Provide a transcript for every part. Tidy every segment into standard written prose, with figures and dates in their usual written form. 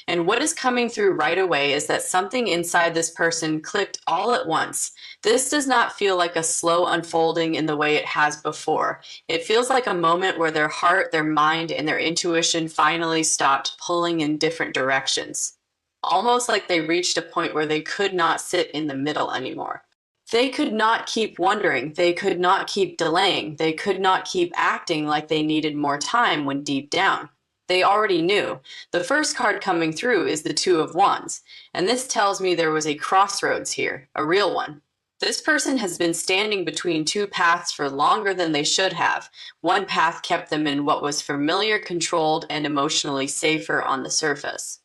And what is coming through right away is that something inside this person clicked all at once. This does not feel like a slow unfolding in the way it has before. It feels like a moment where their heart, their mind, and their intuition finally stopped pulling in different directions. Almost like they reached a point where they could not sit in the middle anymore. They could not keep wondering. They could not keep delaying. They could not keep acting like they needed more time when deep down they already knew. The first card coming through is the Two of Wands, and this tells me there was a crossroads here, a real one. This person has been standing between two paths for longer than they should have. One path kept them in what was familiar, controlled, and emotionally safer on the surface.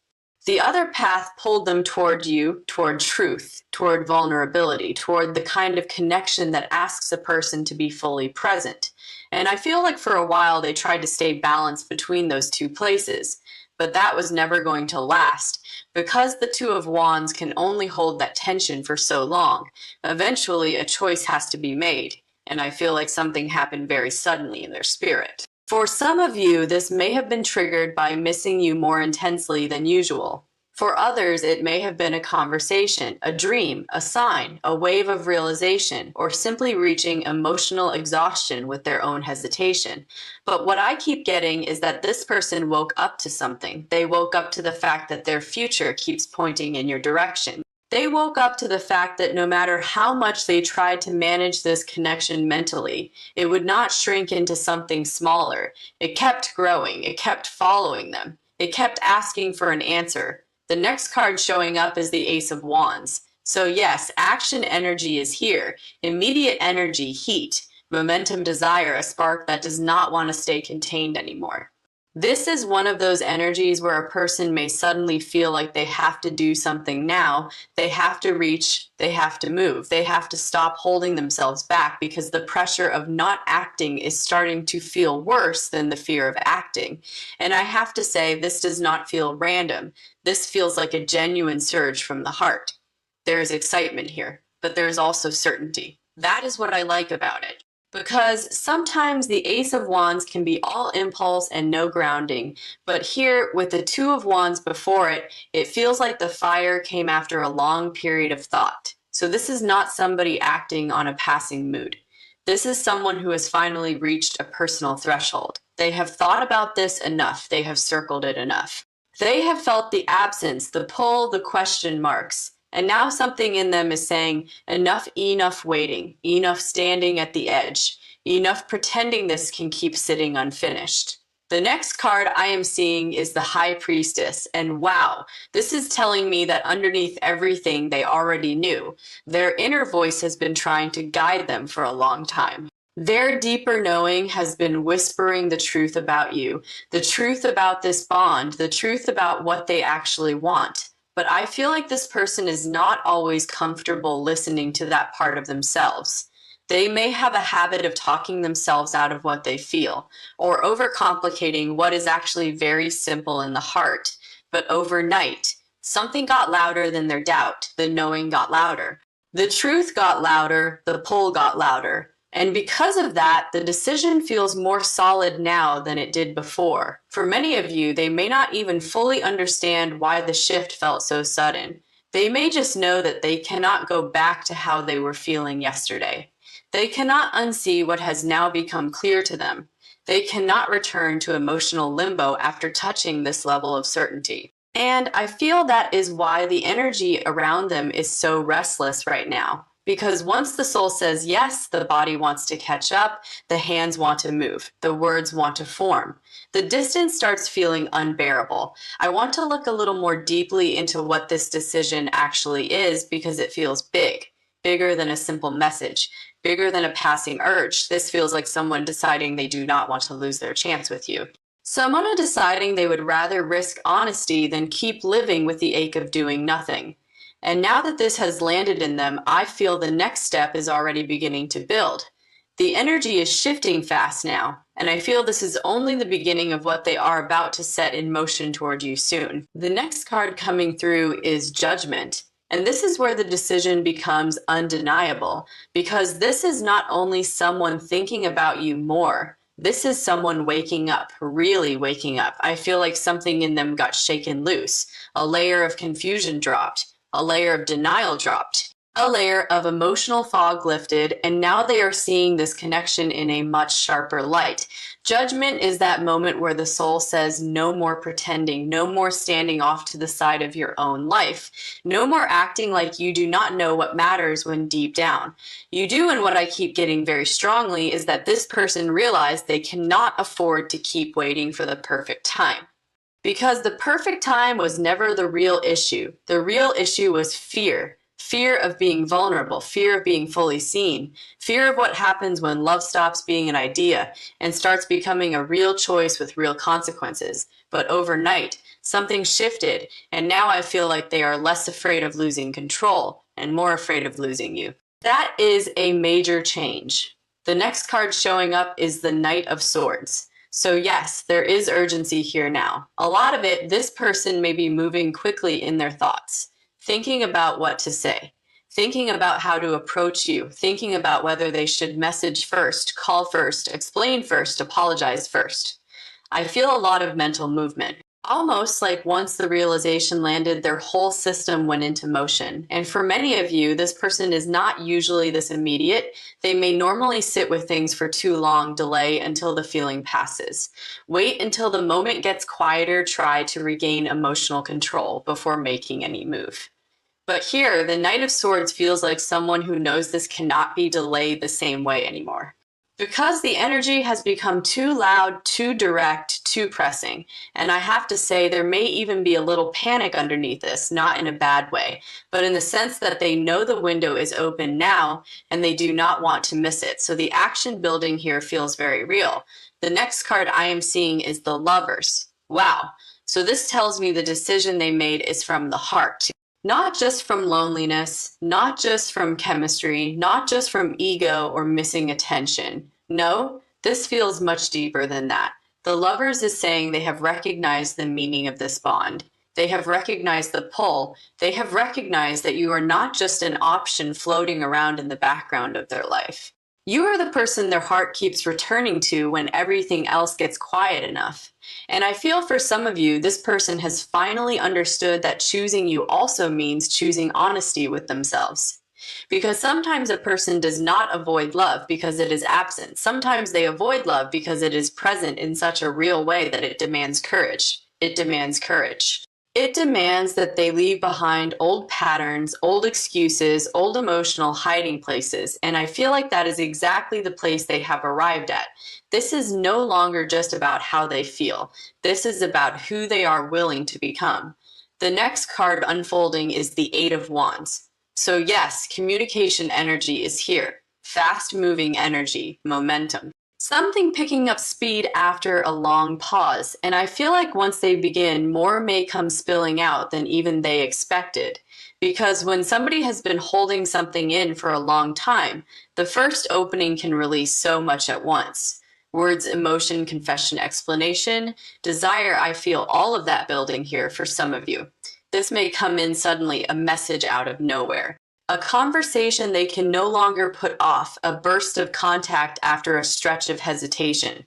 The other path pulled them toward you, toward truth, toward vulnerability, toward the kind of connection that asks a person to be fully present. And I feel like for a while they tried to stay balanced between those two places, but that was never going to last. Because the Two of Wands can only hold that tension for so long, eventually a choice has to be made, and I feel like something happened very suddenly in their spirit. For some of you, this may have been triggered by missing you more intensely than usual. For others, it may have been a conversation, a dream, a sign, a wave of realization, or simply reaching emotional exhaustion with their own hesitation. But what I keep getting is that this person woke up to something. They woke up to the fact that their future keeps pointing in your direction. They woke up to the fact that no matter how much they tried to manage this connection mentally, it would not shrink into something smaller. It kept growing. It kept following them. It kept asking for an answer. The next card showing up is the Ace of Wands. So yes, action energy is here. Immediate energy, heat, momentum, desire, a spark that does not want to stay contained anymore. This is one of those energies where a person may suddenly feel like they have to do something now. They have to reach, they have to move, they have to stop holding themselves back because the pressure of not acting is starting to feel worse than the fear of acting. And I have to say, this does not feel random. This feels like a genuine surge from the heart. There is excitement here, but there is also certainty. That is what I like about it. Because sometimes the Ace of Wands can be all impulse and no grounding, but here, with the Two of Wands before it, it feels like the fire came after a long period of thought. So this is not somebody acting on a passing mood. This is someone who has finally reached a personal threshold. They have thought about this enough. They have circled it enough. They have felt the absence, the pull, the question marks. And now something in them is saying, enough waiting, enough standing at the edge, enough pretending this can keep sitting unfinished. The next card I am seeing is the High Priestess, and wow, this is telling me that underneath everything they already knew, their inner voice has been trying to guide them for a long time. Their deeper knowing has been whispering the truth about you, the truth about this bond, the truth about what they actually want. But I feel like this person is not always comfortable listening to that part of themselves. They may have a habit of talking themselves out of what they feel, or overcomplicating what is actually very simple in the heart. But overnight, something got louder than their doubt. The knowing got louder. The truth got louder. The pull got louder. And because of that, the decision feels more solid now than it did before. For many of you, they may not even fully understand why the shift felt so sudden. They may just know that they cannot go back to how they were feeling yesterday. They cannot unsee what has now become clear to them. They cannot return to emotional limbo after touching this level of certainty. And I feel that is why the energy around them is so restless right now. Because once the soul says yes, the body wants to catch up, the hands want to move, the words want to form. The distance starts feeling unbearable. I want to look a little more deeply into what this decision actually is because it feels big, bigger than a simple message, bigger than a passing urge. This feels like someone deciding they do not want to lose their chance with you. Someone deciding they would rather risk honesty than keep living with the ache of doing nothing. And now that this has landed in them, I feel the next step is already beginning to build. The energy is shifting fast now, and I feel this is only the beginning of what they are about to set in motion toward you soon. The next card coming through is Judgment, and this is where the decision becomes undeniable, because this is not only someone thinking about you more, This is someone waking up, really waking up. I feel like something in them got shaken loose. A layer of confusion dropped. A layer of denial dropped. A layer of emotional fog lifted, and now they are seeing this connection in a much sharper light. Judgment is that moment where the soul says, no more pretending, no more standing off to the side of your own life, no more acting like you do not know what matters when deep down you do. And what I keep getting very strongly is that this person realized they cannot afford to keep waiting for the perfect time. Because the perfect time was never the real issue. The real issue was fear. Fear of being vulnerable, fear of being fully seen, fear of what happens when love stops being an idea and starts becoming a real choice with real consequences. But overnight, something shifted, and now I feel like they are less afraid of losing control and more afraid of losing you. That is a major change. The next card showing up is the Knight of Swords. So yes, there is urgency here now. A lot of it, this person may be moving quickly in their thoughts, thinking about what to say, thinking about how to approach you, thinking about whether they should message first, call first, explain first, apologize first. I feel a lot of mental movement. Almost like once the realization landed, their whole system went into motion. And for many of you, this person is not usually this immediate. They may normally sit with things for too long, delay until the feeling passes. Wait until the moment gets quieter, try to regain emotional control before making any move. But here, the Knight of Swords feels like someone who knows this cannot be delayed the same way anymore. Because the energy has become too loud, too direct, too pressing. And I have to say, there may even be a little panic underneath this, not in a bad way, but in the sense that they know the window is open now and they do not want to miss it. So the action building here feels very real. The next card I am seeing is the Lovers. Wow. So this tells me the decision they made is from the heart. Not just from loneliness, not just from chemistry, not just from ego or missing attention. No, this feels much deeper than that. The Lovers is saying they have recognized the meaning of this bond. They have recognized the pull. They have recognized that you are not just an option floating around in the background of their life. You are the person their heart keeps returning to when everything else gets quiet enough. And I feel for some of you, this person has finally understood that choosing you also means choosing honesty with themselves. Because sometimes a person does not avoid love because it is absent. Sometimes they avoid love because it is present in such a real way that it demands courage. It demands courage. It demands that they leave behind old patterns, old excuses, old emotional hiding places, and I feel like that is exactly the place they have arrived at. This is no longer just about how they feel. This is about who they are willing to become. The next card unfolding is the Eight of Wands. So yes, communication energy is here. Fast-moving energy, momentum. Something picking up speed after a long pause, and I feel like once they begin, more may come spilling out than even they expected. Because when somebody has been holding something in for a long time, the first opening can release so much at once. Words, emotion, confession, explanation, desire, I feel all of that building here for some of you. This may come in suddenly, a message out of nowhere. A conversation they can no longer put off, a burst of contact after a stretch of hesitation.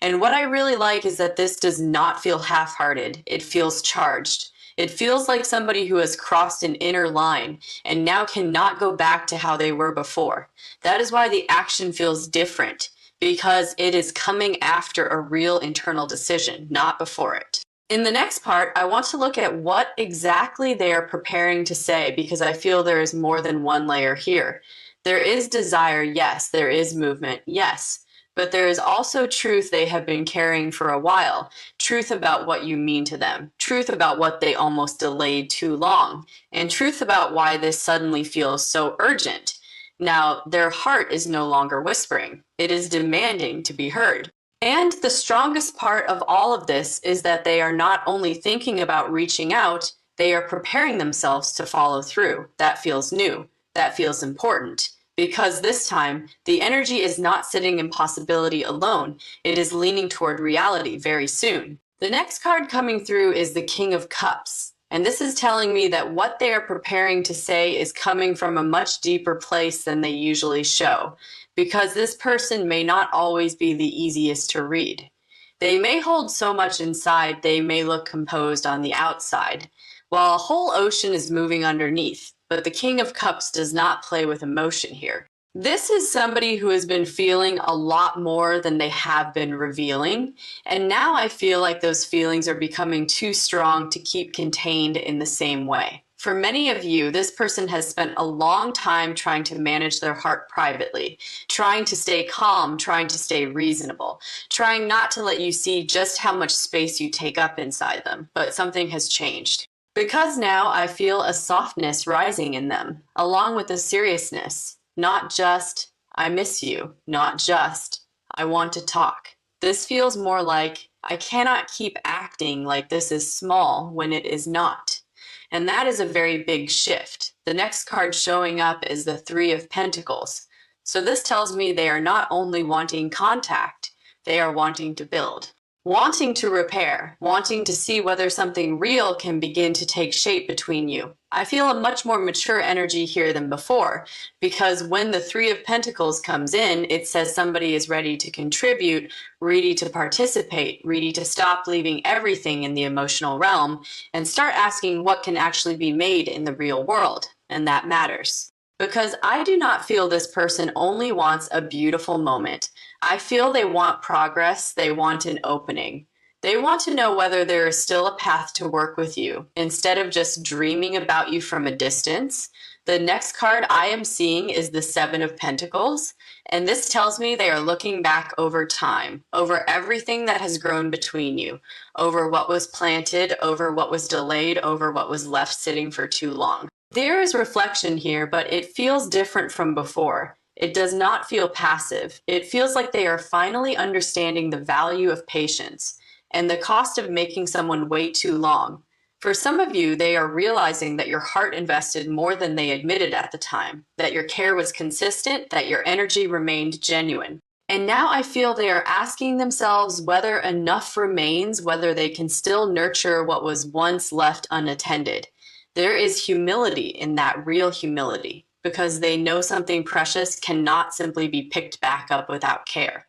And what I really like is that this does not feel half-hearted. It feels charged. It feels like somebody who has crossed an inner line and now cannot go back to how they were before. That is why the action feels different, because it is coming after a real internal decision, not before it. In the next part, I want to look at what exactly they are preparing to say, because I feel there is more than one layer here. There is desire, yes. There is movement, yes. But there is also truth they have been carrying for a while. Truth about what you mean to them. Truth about what they almost delayed too long. And truth about why this suddenly feels so urgent. Now, their heart is no longer whispering. It is demanding to be heard. And the strongest part of all of this is that they are not only thinking about reaching out, they are preparing themselves to follow through. That feels new. That feels important. Because this time, the energy is not sitting in possibility alone. It is leaning toward reality very soon. The next card coming through is the King of Cups. And this is telling me that what they are preparing to say is coming from a much deeper place than they usually show, because this person may not always be the easiest to read. They may hold so much inside, they may look composed on the outside, while a whole ocean is moving underneath. But the King of Cups does not play with emotion here. This is somebody who has been feeling a lot more than they have been revealing, and now I feel like those feelings are becoming too strong to keep contained in the same way. For many of you, this person has spent a long time trying to manage their heart privately, trying to stay calm, trying to stay reasonable, trying not to let you see just how much space you take up inside them, but something has changed. Because now I feel a softness rising in them, along with a seriousness. Not just, I miss you. Not just, I want to talk. This feels more like, I cannot keep acting like this is small when it is not. And that is a very big shift. The next card showing up is the Three of Pentacles. So this tells me they are not only wanting contact, they are wanting to build. Wanting to repair, wanting to see whether something real can begin to take shape between you. I feel a much more mature energy here than before, because when the Three of Pentacles comes in, it says somebody is ready to contribute, ready to participate, ready to stop leaving everything in the emotional realm and start asking what can actually be made in the real world, and that matters. Because I do not feel this person only wants a beautiful moment. I feel they want progress, they want an opening. They want to know whether there is still a path to work with you, instead of just dreaming about you from a distance. The next card I am seeing is the Seven of Pentacles, and this tells me they are looking back over time, over everything that has grown between you, over what was planted, over what was delayed, over what was left sitting for too long. There is reflection here, but it feels different from before. It does not feel passive. It feels like they are finally understanding the value of patience and the cost of making someone wait too long. For some of you, they are realizing that your heart invested more than they admitted at the time, that your care was consistent, that your energy remained genuine. And now I feel they are asking themselves whether enough remains, whether they can still nurture what was once left unattended. There is humility in that, real humility, because they know something precious cannot simply be picked back up without care.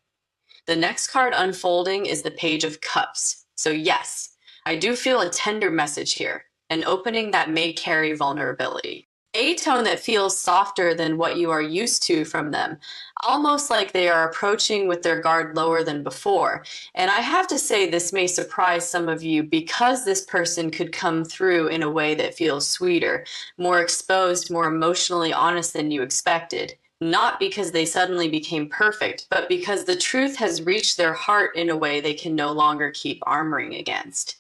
The next card unfolding is the Page of Cups. So yes, I do feel a tender message here, an opening that may carry vulnerability. A tone that feels softer than what you are used to from them, almost like they are approaching with their guard lower than before. And I have to say this may surprise some of you because this person could come through in a way that feels sweeter, more exposed, more emotionally honest than you expected. Not because they suddenly became perfect, but because the truth has reached their heart in a way they can no longer keep armoring against.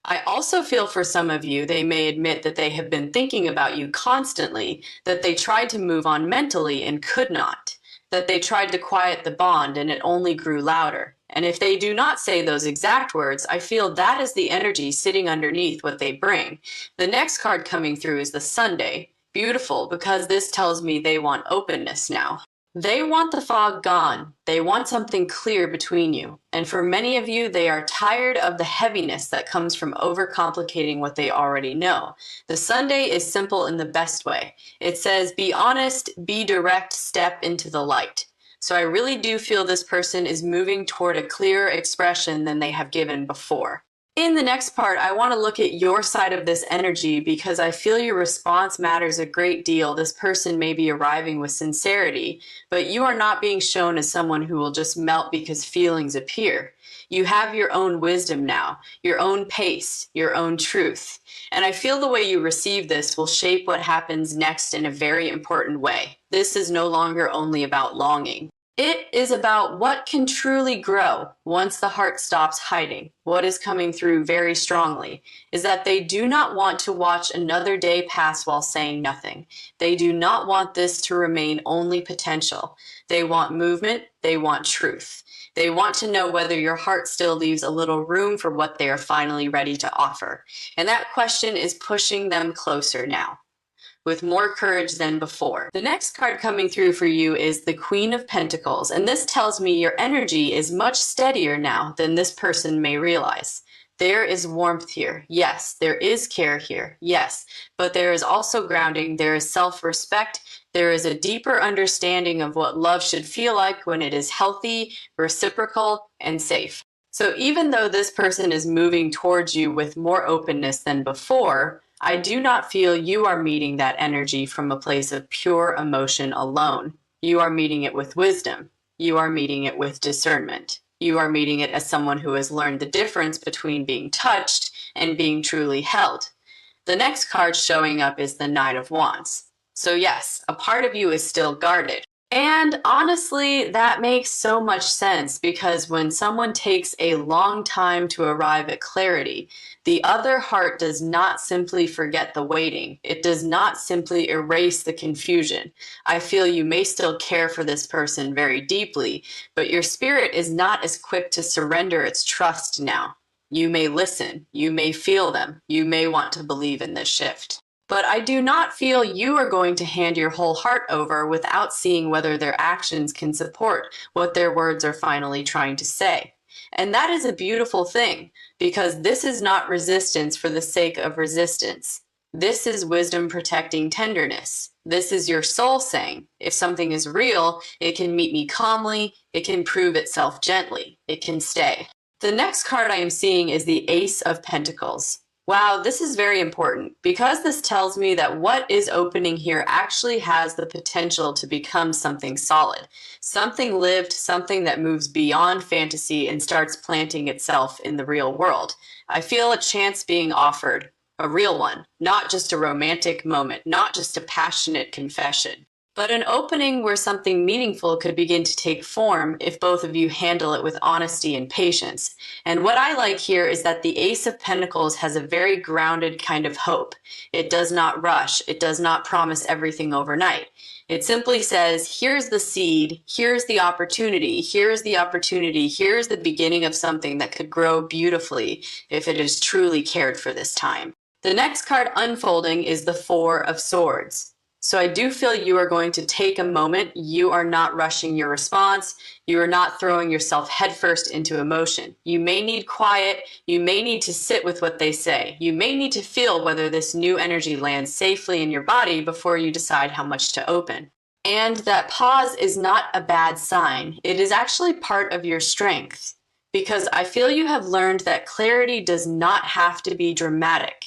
I also feel for some of you, they may admit that they have been thinking about you constantly, that they tried to move on mentally and could not, that they tried to quiet the bond and it only grew louder. And if they do not say those exact words, I feel that is the energy sitting underneath what they bring. The next card coming through is the Sunday. Beautiful, because this tells me they want openness now. They want the fog gone. They want something clear between you. And for many of you, they are tired of the heaviness that comes from overcomplicating what they already know. The Sunday is simple in the best way. It says, be honest, be direct, step into the light. So I really do feel this person is moving toward a clearer expression than they have given before. In the next part, I want to look at your side of this energy because I feel your response matters a great deal. This person may be arriving with sincerity, but you are not being shown as someone who will just melt because feelings appear. You have your own wisdom now, your own pace, your own truth. And I feel the way you receive this will shape what happens next in a very important way. This is no longer only about longing. It is about what can truly grow once the heart stops hiding. What is coming through very strongly is that they do not want to watch another day pass while saying nothing. They do not want this to remain only potential. They want movement. They want truth. They want to know whether your heart still leaves a little room for what they are finally ready to offer. And that question is pushing them closer now, with more courage than before. The next card coming through for you is the Queen of Pentacles, and this tells me your energy is much steadier now than this person may realize. There is warmth here. Yes. There is care here. Yes. But there is also grounding. There is self-respect. There is a deeper understanding of what love should feel like when it is healthy, reciprocal, and safe. So even though this person is moving towards you with more openness than before, I do not feel you are meeting that energy from a place of pure emotion alone. You are meeting it with wisdom. You are meeting it with discernment. You are meeting it as someone who has learned the difference between being touched and being truly held. The next card showing up is the Knight of Wands. So yes, a part of you is still guarded. And honestly, that makes so much sense because when someone takes a long time to arrive at clarity, the other heart does not simply forget the waiting. It does not simply erase the confusion. I feel you may still care for this person very deeply, but your spirit is not as quick to surrender its trust now. You may listen, you may feel them, you may want to believe in this shift. But I do not feel you are going to hand your whole heart over without seeing whether their actions can support what their words are finally trying to say. And that is a beautiful thing, because this is not resistance for the sake of resistance. This is wisdom protecting tenderness. This is your soul saying, if something is real, it can meet me calmly, it can prove itself gently, it can stay. The next card I am seeing is the Ace of Pentacles. Wow, this is very important because this tells me that what is opening here actually has the potential to become something solid, something lived, something that moves beyond fantasy and starts planting itself in the real world. I feel a chance being offered, a real one, not just a romantic moment, not just a passionate confession, but an opening where something meaningful could begin to take form if both of you handle it with honesty and patience. And what I like here is that the Ace of Pentacles has a very grounded kind of hope. It does not rush. It does not promise everything overnight. It simply says, here's the seed, here's the opportunity, here's the opportunity, here's the beginning of something that could grow beautifully if it is truly cared for this time. The next card unfolding is the Four of Swords. So I do feel you are going to take a moment. You are not rushing your response. You are not throwing yourself headfirst into emotion. You may need quiet. You may need to sit with what they say. You may need to feel whether this new energy lands safely in your body before you decide how much to open. And that pause is not a bad sign. It is actually part of your strength, because I feel you have learned that clarity does not have to be dramatic.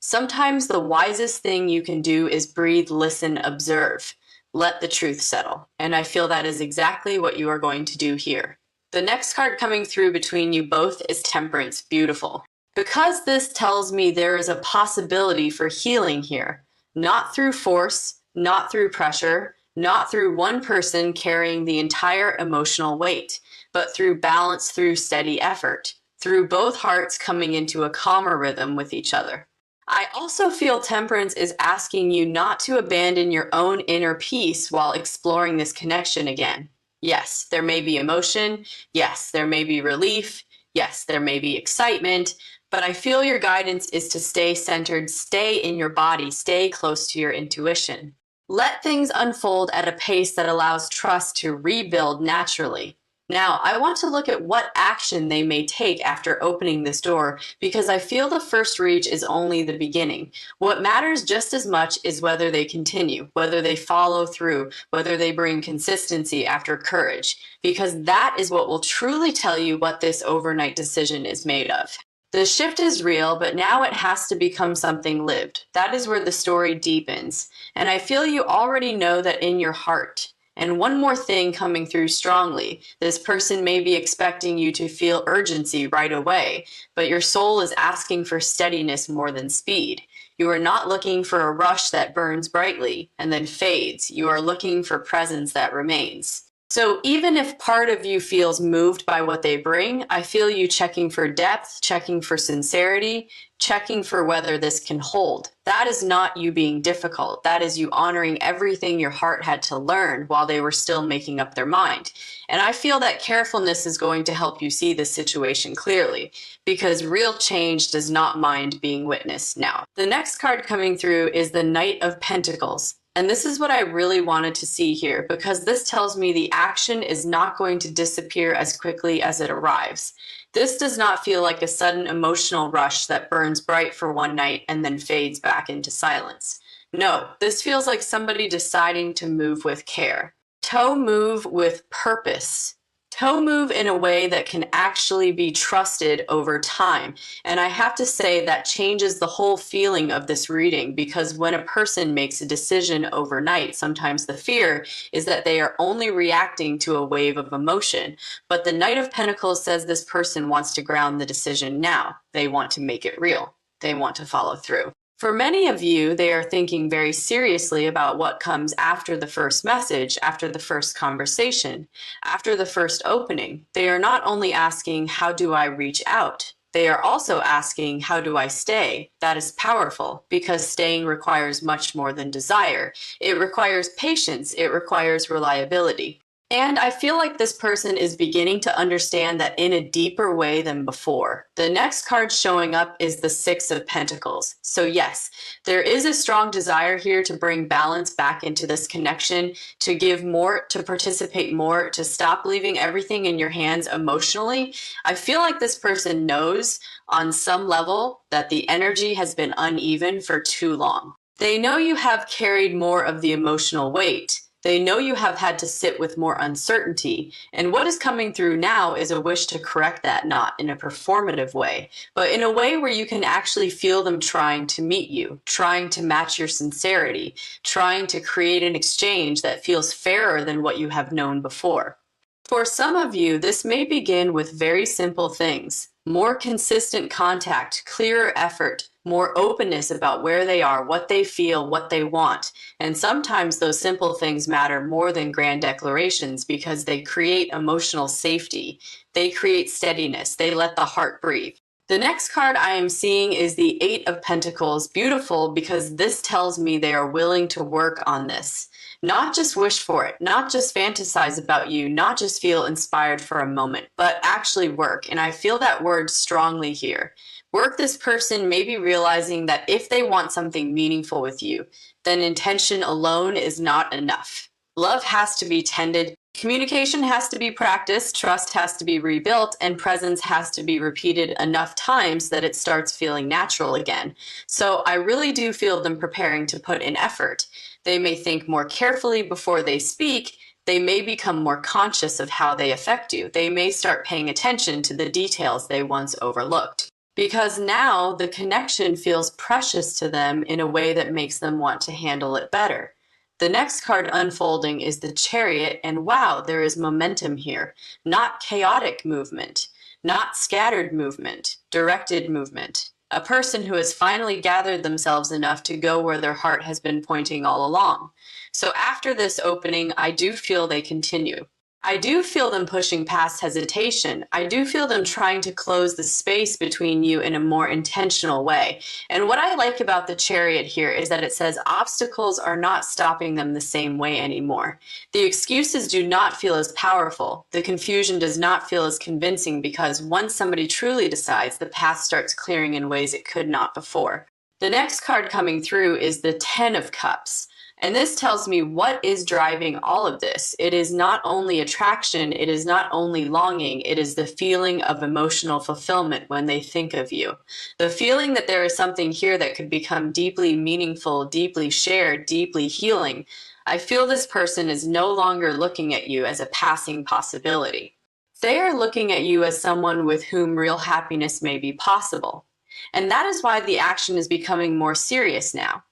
Sometimes the wisest thing you can do is breathe, listen, observe. Let the truth settle. And I feel that is exactly what you are going to do here. The next card coming through between you both is Temperance. Beautiful. Because this tells me there is a possibility for healing here. Not through force, not through pressure, not through one person carrying the entire emotional weight, but through balance, through steady effort, through both hearts coming into a calmer rhythm with each other. I also feel Temperance is asking you not to abandon your own inner peace while exploring this connection again. Yes, there may be emotion. Yes, there may be relief. Yes, there may be excitement. But I feel your guidance is to stay centered, stay in your body, stay close to your intuition. Let things unfold at a pace that allows trust to rebuild naturally. Now, I want to look at what action they may take after opening this door, because I feel the first reach is only the beginning. What matters just as much is whether they continue, whether they follow through, whether they bring consistency after courage, because that is what will truly tell you what this overnight decision is made of. The shift is real, but now it has to become something lived. That is where the story deepens. And I feel you already know that in your heart. And one more thing coming through strongly, this person may be expecting you to feel urgency right away, but your soul is asking for steadiness more than speed. You are not looking for a rush that burns brightly and then fades. You are looking for presence that remains. So even if part of you feels moved by what they bring, I feel you checking for depth, checking for sincerity, checking for whether this can hold. That is not you being difficult. That is you honoring everything your heart had to learn while they were still making up their mind. And I feel that carefulness is going to help you see the situation clearly, because real change does not mind being witnessed now. The next card coming through is the Knight of Pentacles. And this is what I really wanted to see here, because this tells me the action is not going to disappear as quickly as it arrives. This does not feel like a sudden emotional rush that burns bright for one night and then fades back into silence. No, this feels like somebody deciding to move with care. Toe move with purpose. Toe move in a way that can actually be trusted over time. And I have to say that changes the whole feeling of this reading, because when a person makes a decision overnight, sometimes the fear is that they are only reacting to a wave of emotion. But the Knight of Pentacles says this person wants to ground the decision now. They want to make it real. They want to follow through. For many of you, they are thinking very seriously about what comes after the first message, after the first conversation, after the first opening. They are not only asking, how do I reach out? They are also asking, how do I stay? That is powerful, because staying requires much more than desire. It requires patience. It requires reliability. And I feel like this person is beginning to understand that in a deeper way than before. The next card showing up is the Six of Pentacles. So yes, there is a strong desire here to bring balance back into this connection, to give more, to participate more, to stop leaving everything in your hands emotionally. I feel like this person knows on some level that the energy has been uneven for too long. They know you have carried more of the emotional weight. They know you have had to sit with more uncertainty, and what is coming through now is a wish to correct that, not in a performative way, but in a way where you can actually feel them trying to meet you, trying to match your sincerity, trying to create an exchange that feels fairer than what you have known before. For some of you, this may begin with very simple things: more consistent contact, clearer effort, more openness about where they are, what they feel, what they want. And sometimes those simple things matter more than grand declarations, because they create emotional safety. They create steadiness. They let the heart breathe. The next card I am seeing is the Eight of Pentacles. Beautiful, because this tells me they are willing to work on this. Not just wish for it, not just fantasize about you, not just feel inspired for a moment, but actually work. And I feel that word strongly here. Work. This person may be realizing that if they want something meaningful with you, then intention alone is not enough. Love has to be tended, communication has to be practiced, trust has to be rebuilt, and presence has to be repeated enough times that it starts feeling natural again. So I really do feel them preparing to put in effort. They may think more carefully before they speak. They may become more conscious of how they affect you. They may start paying attention to the details they once overlooked, because now the connection feels precious to them in a way that makes them want to handle it better. The next card unfolding is the Chariot, and wow, there is momentum here. Not chaotic movement, not scattered movement, directed movement. A person who has finally gathered themselves enough to go where their heart has been pointing all along. So after this opening, I do feel they continue. I do feel them pushing past hesitation. I do feel them trying to close the space between you in a more intentional way. And what I like about the Chariot here is that it says obstacles are not stopping them the same way anymore. The excuses do not feel as powerful. The confusion does not feel as convincing, because once somebody truly decides, the path starts clearing in ways it could not before. The next card coming through is the Ten of Cups. And this tells me what is driving all of this. It is not only attraction, it is not only longing, it is the feeling of emotional fulfillment when they think of you. The feeling that there is something here that could become deeply meaningful, deeply shared, deeply healing. I feel this person is no longer looking at you as a passing possibility. They are looking at you as someone with whom real happiness may be possible. And that is why the action is becoming more serious now.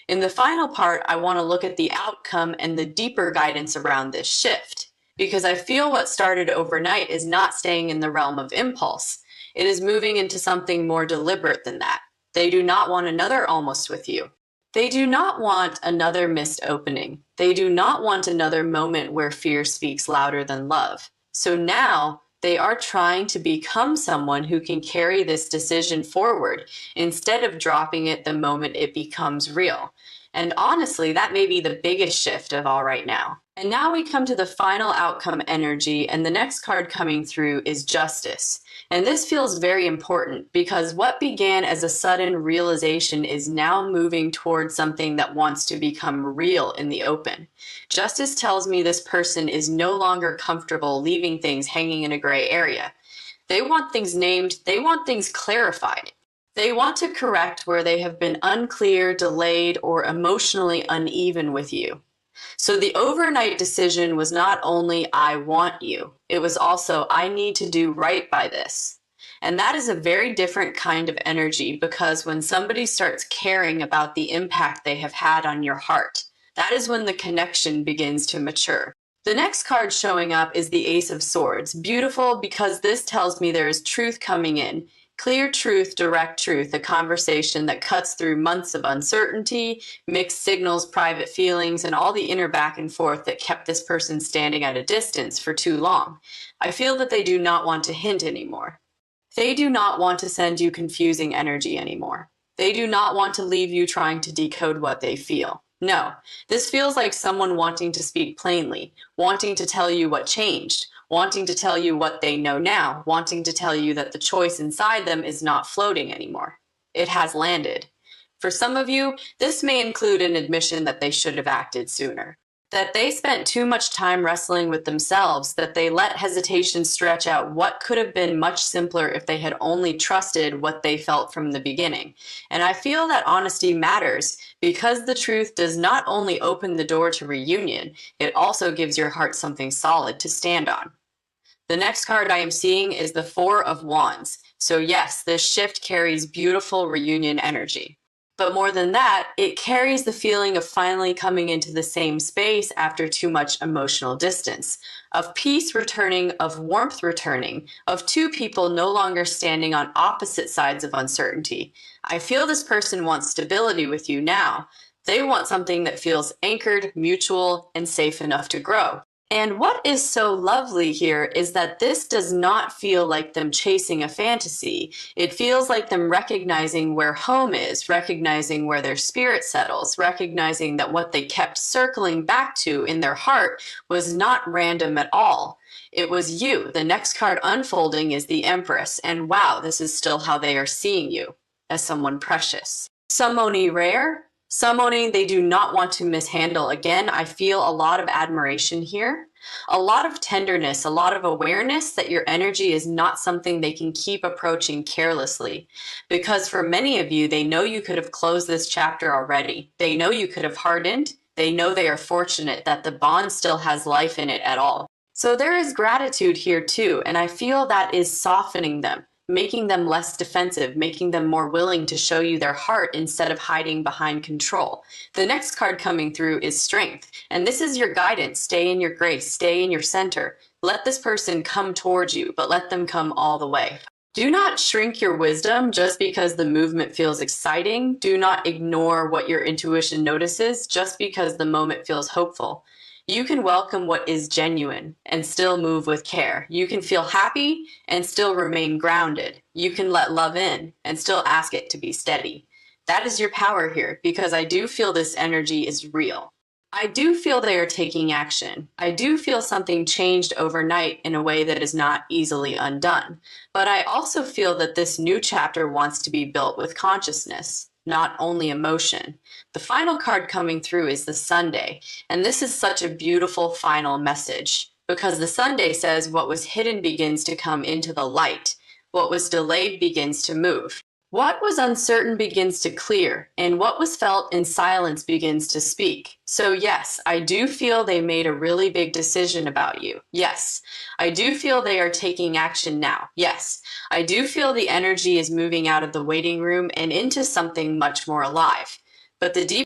In the final part, I want to look at the outcome and the deeper guidance around this shift, because I feel what started overnight is not staying in the realm of impulse. It is moving into something more deliberate than that. They do not want another almost with you. They do not want another missed opening. They do not want another moment where fear speaks louder than love. So now they are trying to become someone who can carry this decision forward instead of dropping it the moment it becomes real. And honestly, that may be the biggest shift of all right now. And now we come to the final outcome energy, and the next card coming through is Justice. And this feels very important, because what began as a sudden realization is now moving towards something that wants to become real in the open. Justice tells me this person is no longer comfortable leaving things hanging in a gray area. They want things named, they want things clarified. They want to correct where they have been unclear, delayed, or emotionally uneven with you. So the overnight decision was not only I want you, it was also I need to do right by this. And that is a very different kind of energy, because when somebody starts caring about the impact they have had on your heart, that is when the connection begins to mature. The next card showing up is the Ace of Swords. Beautiful, because this tells me there is truth coming in. Clear truth, direct truth, a conversation that cuts through months of uncertainty, mixed signals, private feelings, and all the inner back and forth that kept this person standing at a distance for too long. I feel that they do not want to hint anymore. They do not want to send you confusing energy anymore. They do not want to leave you trying to decode what they feel. No, this feels like someone wanting to speak plainly, wanting to tell you what changed, wanting to tell you what they know now, wanting to tell you that the choice inside them is not floating anymore. It has landed. For some of you, this may include an admission that they should have acted sooner, that they spent too much time wrestling with themselves, that they let hesitation stretch out what could have been much simpler if they had only trusted what they felt from the beginning. And I feel that honesty matters, because the truth does not only open the door to reunion, it also gives your heart something solid to stand on. The next card I am seeing is the Four of Wands. So yes, this shift carries beautiful reunion energy. But more than that, it carries the feeling of finally coming into the same space after too much emotional distance, of peace returning, of warmth returning, of two people no longer standing on opposite sides of uncertainty. I feel this person wants stability with you now. They want something that feels anchored, mutual, and safe enough to grow. And what is so lovely here is that this does not feel like them chasing a fantasy. It feels like them recognizing where home is, recognizing where their spirit settles, recognizing that what they kept circling back to in their heart was not random at all. It was you. The next card unfolding is the Empress, and wow, this is still how they are seeing you, as someone precious. Somebody rare, somebody they do not want to mishandle. Again, I feel a lot of admiration here, a lot of tenderness, a lot of awareness that your energy is not something they can keep approaching carelessly. Because for many of you, they know you could have closed this chapter already. They know you could have hardened. They know they are fortunate that the bond still has life in it at all. So there is gratitude here too, and I feel that is softening them, making them less defensive, making them more willing to show you their heart instead of hiding behind control. The next card coming through is Strength, and this is your guidance. Stay in your grace, stay in your center. Let this person come towards you, but let them come all the way. Do not shrink your wisdom just because the movement feels exciting. Do not ignore what your intuition notices just because the moment feels hopeful. You can welcome what is genuine and still move with care. You can feel happy and still remain grounded. You can let love in and still ask it to be steady. That is your power here, because I do feel this energy is real. I do feel they are taking action. I do feel something changed overnight in a way that is not easily undone. But I also feel that this new chapter wants to be built with consciousness, not only emotion. The final card coming through is the Sunday, and this is such a beautiful final message, because the Sunday says what was hidden begins to come into the light, what was delayed begins to move. What was uncertain begins to clear, and what was felt in silence begins to speak. So yes, I do feel they made a really big decision about you. Yes, I do feel they are taking action now. Yes, I do feel the energy is moving out of the waiting room and into something much more alive. But the deep